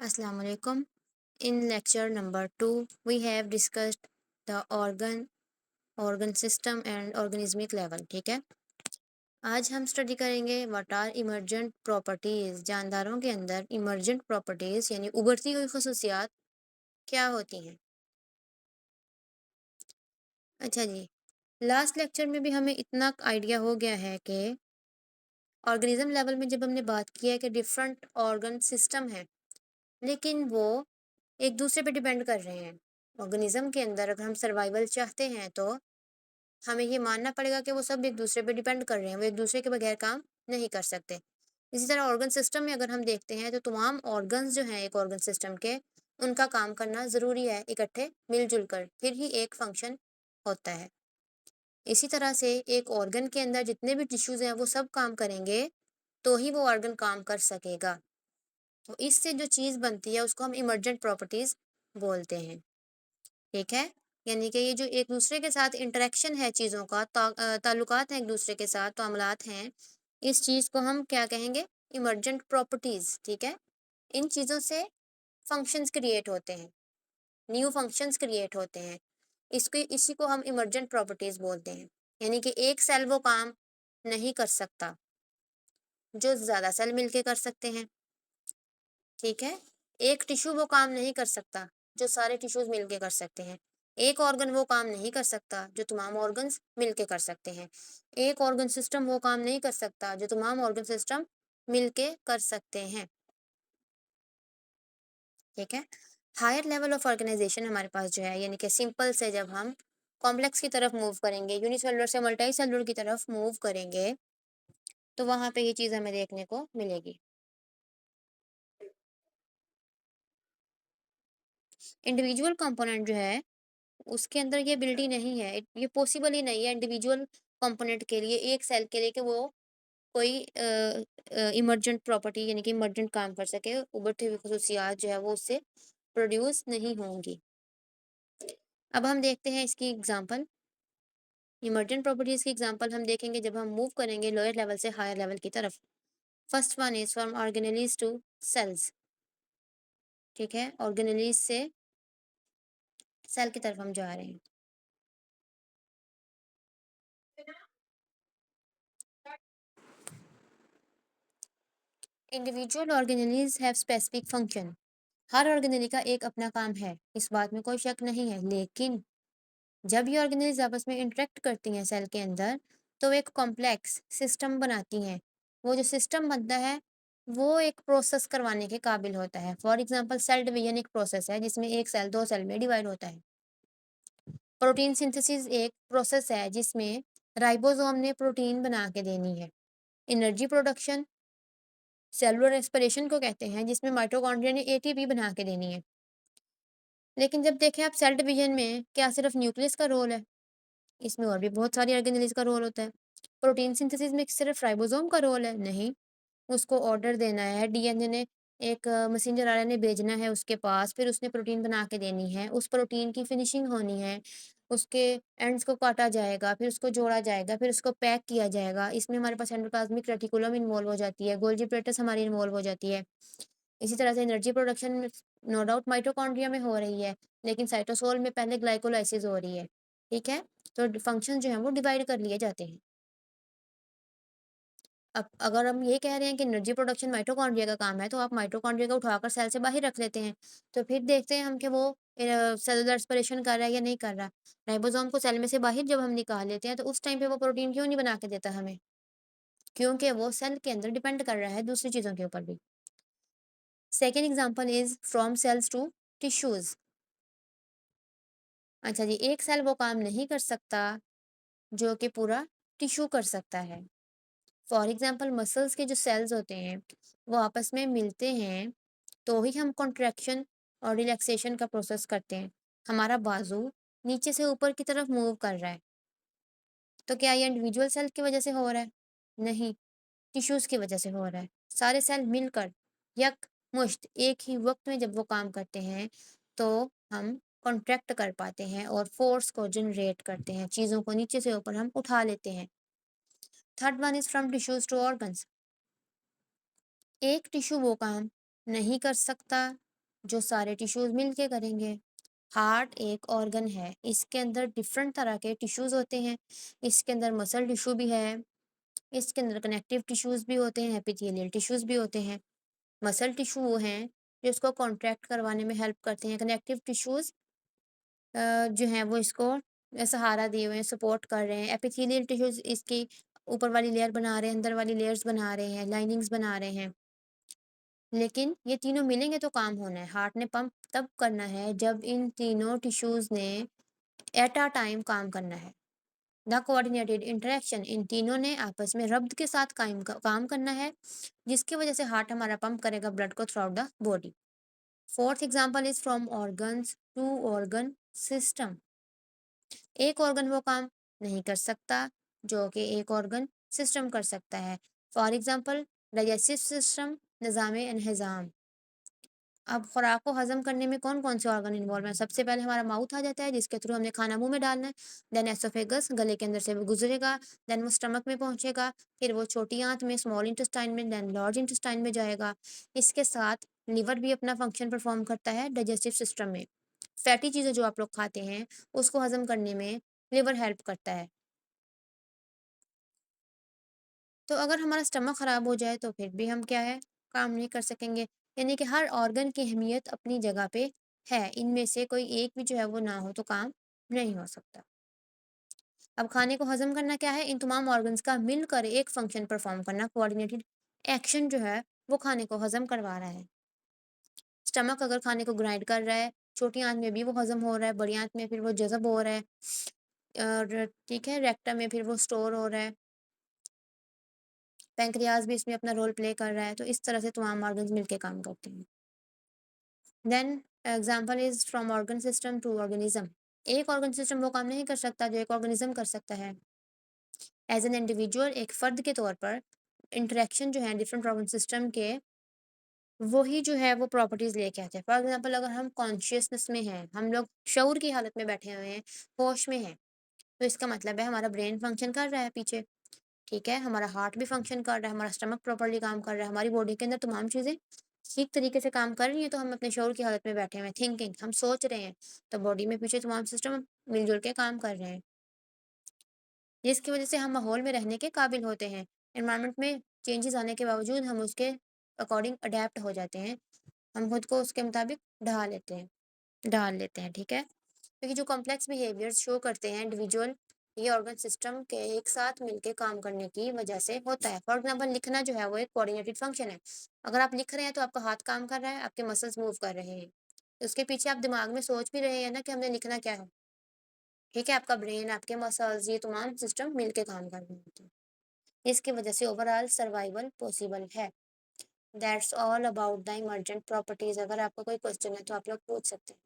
Assalamu alaikum. In lecture number 2, we have discussed the organ system and organismic level. ठीक है, आज हम study करेंगे व्हाट आर इमर्जेंट प्रॉपर्टीज। जानदारों के अंदर इमर्जेंट प्रॉपर्टीज यानी उभरती हुई खसूसियात क्या होती हैं। अच्छा जी, लास्ट लेक्चर में भी हमें इतना आइडिया हो गया है कि ऑर्गेनिज्म लेवल में जब हमने बात की है कि डिफरेंट ऑर्गन सिस्टम है, लेकिन वो एक दूसरे पे डिपेंड कर रहे हैं। ऑर्गेनिज्म के अंदर अगर हम सर्वाइवल चाहते हैं तो हमें ये मानना पड़ेगा कि वो सब एक दूसरे पे डिपेंड कर रहे हैं, वो एक दूसरे के बगैर काम नहीं कर सकते। इसी तरह ऑर्गन सिस्टम में अगर हम देखते हैं तो तमाम ऑर्गन्स जो हैं एक ऑर्गन सिस्टम के, उनका काम करना ज़रूरी है, इकट्ठे मिलजुल कर फिर ही एक फंक्शन होता है। इसी तरह से एक ऑर्गन के अंदर जितने भी टिश्यूज़ हैं वो सब काम करेंगे तो ही वो ऑर्गन काम कर सकेगा। तो इससे जो चीज़ बनती है उसको हम इमर्जेंट प्रॉपर्टीज़ बोलते हैं। ठीक है, यानी कि ये जो एक दूसरे के साथ इंटरेक्शन है चीज़ों का, ताल्लुकात हैं एक दूसरे के साथ, मामलात हैं, इस चीज़ को हम क्या कहेंगे, इमर्जेंट प्रॉपर्टीज़। ठीक है, इन चीज़ों से फंक्शंस क्रिएट होते हैं, न्यू फंक्शंस क्रिएट होते हैं। इसी को हम इमर्जेंट प्रॉपर्टीज़ बोलते हैं। यानी कि एक सेल वो काम नहीं कर सकता जो ज़्यादा सेल मिलके कर सकते हैं। ठीक है, एक टिश्यू वो काम नहीं कर सकता जो सारे टिश्यूज मिलके कर सकते हैं। एक ऑर्गन वो काम नहीं कर सकता जो तमाम ऑर्गन्स मिलके कर सकते हैं। एक ऑर्गन सिस्टम वो काम नहीं कर सकता जो तमाम ऑर्गन सिस्टम मिलके कर सकते हैं। ठीक है, हायर लेवल ऑफ ऑर्गेनाइजेशन हमारे पास जो है, यानी कि सिंपल से जब हम कॉम्प्लेक्स की तरफ मूव करेंगे, यूनिसेलुलर से मल्टी सेलुलर की तरफ मूव करेंगे, तो वहां पे ये चीज़ हमें देखने को मिलेगी। इंडिविजुअल कंपोनेंट जो है उसके अंदर ये एबिलिटी नहीं है, ये पॉसिबल ही नहीं है इंडिविजुअल कंपोनेंट के लिए, एक सेल के लिए, कि वो कोई इमर्जेंट प्रॉपर्टी यानी कि इमर्जेंट काम कर सके, उभरती हुई खसूसियात जो है वो उससे प्रोड्यूस नहीं होंगी। अब हम देखते हैं इसकी एग्जांपल। इमर्जेंट प्रॉपर्टीज की एग्जांपल हम देखेंगे जब हम मूव करेंगे लोअर लेवल से हायर लेवल की तरफ। First one is from organelles to cells. ठीक है, ऑर्गेनेलीज से सेल की तरफ हम जा रहे हैं। Individual organelles have specific function. Her organelle का एक अपना काम है, इस बात में कोई शक नहीं है। लेकिन जब ये ऑर्गेनेलीज आपस में इंटरेक्ट करती हैं सेल के अंदर, तो एक कॉम्प्लेक्स सिस्टम बनाती हैं। वो जो सिस्टम बनता है वो एक प्रोसेस करवाने के काबिल होता है। फॉर एग्जांपल सेल डिवीजन एक प्रोसेस है जिसमें एक सेल दो सेल में डिवाइड होता है। प्रोटीन सिंथेसिस एक प्रोसेस है जिसमें राइबोसोम ने प्रोटीन बना के देनी है। एनर्जी प्रोडक्शन सेलुलर रेस्पिरेशन को कहते हैं, जिसमें माइटोकॉन्ड्रिया ने एटीपी बना के देनी है। लेकिन जब देखें आप सेल डिवीजन में क्या सिर्फ न्यूक्लियस का रोल है, इसमें और भी बहुत सारी ऑर्गेनेल्स का रोल होता है। प्रोटीन सिंथेसिस में सिर्फ राइबोसोम का रोल है, नहीं। उसको ऑर्डर देना है, डीएनए ने एक मैसेंजर आरएनए भेजना है उसके पास, फिर उसने प्रोटीन बना के देनी है, उस प्रोटीन की फिनिशिंग होनी है, उसके एंड्स को काटा जाएगा, फिर उसको जोड़ा जाएगा, फिर उसको पैक किया जाएगा। इसमें हमारे पास एंडोप्लाज्मिक रेटिकुलम इन्वॉल्व हो जाती है, गोल्जी प्लेटस हमारी इन्वॉल्व हो जाती है। इसी तरह से energy production no doubt mitochondria में हो रही है, लेकिन साइटोसोल में पहले ग्लाइकोलाइसिस हो रही है। ठीक है, तो फंक्शन जो है वो डिवाइड कर लिए जाते हैं। अब अगर हम ये कह रहे हैं कि एनर्जी प्रोडक्शन माइटोकॉन्ड्रिया का काम है, तो आप माइटोकॉन्ड्रिया को उठाकर सेल से बाहर रख लेते हैं, तो फिर देखते हैं हम कि वो सेलुलर रेस्पिरेशन कर रहा है या नहीं कर रहा। राइबोसोम को सेल में से बाहर जब हम निकाल लेते हैं, तो उस टाइम पे वो प्रोटीन क्यों नहीं बना के देता हमें? क्योंकि वो सेल के अंदर डिपेंड कर रहा है दूसरी चीज़ों के ऊपर भी। Second example is from cells to tissues. अच्छा जी, एक सेल वो काम नहीं कर सकता जो कि पूरा टिश्यू कर सकता है। फॉर एग्जाम्पल मसल्स के जो सेल्स होते हैं वो आपस में मिलते हैं तो ही हम कॉन्ट्रैक्शन और रिलैक्सेशन का प्रोसेस करते हैं। हमारा बाजू नीचे से ऊपर की तरफ मूव कर रहा है, तो क्या ये इंडिविजुअल सेल की वजह से हो रहा है? नहीं, टिश्यूज की वजह से हो रहा है। सारे सेल मिलकर यक मुश्त एक ही वक्त में जब वो काम करते हैं तो हम कॉन्ट्रैक्ट कर पाते हैं और फोर्स को जनरेट करते हैं, चीज़ों को नीचे से ऊपर हम उठा लेते हैं। Third one is from tissues to organs. एक टिश्यू वो काम नहीं कर सकता जो सारे टिश्यूज़ मिलके करेंगे। हार्ट एक ऑर्गन है, इसके अंदर डिफरेंट तरह के टिश्यूज़ होते हैं। इसके अंदर मसल टिश्यू भी है, इसके अंदर कनेक्टिव टिश्यूज़ भी होते हैं, एपिथेलियल टिश्यूज़ भी होते हैं। मसल टिश्यू वो हैं जो इसको कॉन्ट्रैक्ट करवाने में हेल्प करते हैं। कनेक्टिव टिश्यूज़ जो हैं वो इसको सहारा दिए हुए हैं, सपोर्ट कर रहे हैं। एपिथेलियल टिश्यूज़ इसकी ऊपर वाली लेयर बना रहे हैं, अंदर वाली लेयर्स बना रहे हैं, लाइनिंग्स बना रहे हैं। लेकिन ये तीनों मिलेंगे तो काम होना है। हार्ट ने पंप तब करना है जब इन तीनों टिश्यूज़ ने एट अ टाइम काम करना है। द कोऑर्डिनेटेड इंटरेक्शन, इन तीनों ने आपस में रब्त के साथ काम करना है, जिसकी वजह से हार्ट हमारा पंप करेगा ब्लड को throughout the body. Fourth example is from organs to organ system. एक ऑर्गन वो काम नहीं कर सकता जो कि एक ऑर्गन सिस्टम कर सकता है। फॉर एग्जांपल डाइजेस्टिव सिस्टम, निज़ाम इंहज़ाम। अब खुराक को हज़म करने में कौन-कौन से ऑर्गन इन्वॉल्व हैं? सबसे पहले हमारा माउथ आ जाता है, जिसके थ्रू हमने खाना मुँह में डालना है। देन एसोफेगस, गले के अंदर से वो गुज़रेगा, देन वो स्टमक में पहुँचेगा, फिर वो छोटी आँत में, स्मॉल इंटेस्टाइन में, देन लार्ज इंटेस्टाइन में जाएगा। इसके साथ लिवर भी अपना फंक्शन परफ़ॉर्म करता है डाइजेस्टिव सिस्टम में। फैटी चीज़ें जो आप लोग खाते हैं, उसको हज़म करने में लिवर हेल्प करता है। तो अगर हमारा स्टमक ख़राब हो जाए तो फिर भी हम क्या है, काम नहीं कर सकेंगे। यानी कि हर ऑर्गन की अहमियत अपनी जगह पे है, इनमें से कोई एक भी जो है वो ना हो तो काम नहीं हो सकता। अब खाने को हज़म करना क्या है, इन तमाम ऑर्गन्स का मिलकर एक फंक्शन परफ़ॉर्म करना, कोऑर्डिनेटेड एक्शन जो है वो खाने को हज़म करवा रहा है। स्टमक अगर खाने को ग्राइंड कर रहा है, छोटी आँत में भी वो हज़म हो रहा है, बड़ी आँत में फिर वो जज़ब हो रहा है और ठीक है, रेक्टम में फिर वो स्टोर हो रहा है। पैंक्रियाज़ भी इसमें अपना रोल प्ले कर रहा है, तो इस तरह से तमाम ऑर्गन्स मिलके काम करते हैं। Then example is from organ system to organism. एक ऑर्गन सिस्टम वो काम नहीं कर सकता जो एक ऑर्गेनिज़्म कर सकता है। एज़ एन इंडिविजुअल, एक फ़र्द के तौर पर इंटरैक्शन जो है डिफरेंट ऑर्गन सिस्टम के, वही जो है वो प्रॉपर्टीज़ लेके आते हैं। फॉर एग्ज़ाम्पल अगर हम कॉन्शियसनेस में हैं, हम लोग शऊर की हालत में बैठे हुए हैं, होश में हैं, तो इसका मतलब है हमारा ब्रेन फंक्शन कर रहा है पीछे। ठीक है, हमारा हार्ट भी फंक्शन कर रहा है, हमारा स्टमक प्रॉपर्ली काम कर रहा है, हमारी बॉडी के अंदर तमाम चीज़ें ठीक तरीके से काम कर रही हैं, तो हम अपने शऊर की हालत में बैठे हुए हैं, थिंकिंग, हम सोच रहे हैं, तो बॉडी में पीछे तमाम सिस्टम मिल-जुल के काम कर रहे हैं, जिसकी वजह से हम माहौल में रहने के काबिल होते हैं। एनवायरनमेंट में चेंजेज़ आने के बावजूद हम उसके अकॉर्डिंग अडैप्ट हो जाते हैं, हम खुद को उसके मुताबिक ढाल लेते हैं, ठीक है? क्योंकि जो कॉम्प्लेक्स बिहेवियर्स शो करते हैं इंडिविजुअल, ये ऑर्गन सिस्टम के एक साथ मिलके काम करने की वजह से होता है। फॉर एग्जांपल लिखना जो है वो एक कोऑर्डिनेटेड फंक्शन है। अगर आप लिख रहे हैं तो आपका हाथ काम कर रहा है, आपके मसल्स मूव कर रहे हैं। उसके पीछे आप दिमाग में सोच भी रहे हैं ना कि हमने लिखना क्या है। ठीक है, आपका ब्रेन, आपके मसल्स, ये तमाम सिस्टम मिलके काम कर रहे होते हैं। इसकी वजह से ओवरऑल सर्वाइवल पॉसिबल है। That's all about the emergent properties. अगर आपका कोई क्वेश्चन है तो आप लोग पूछ सकते हैं।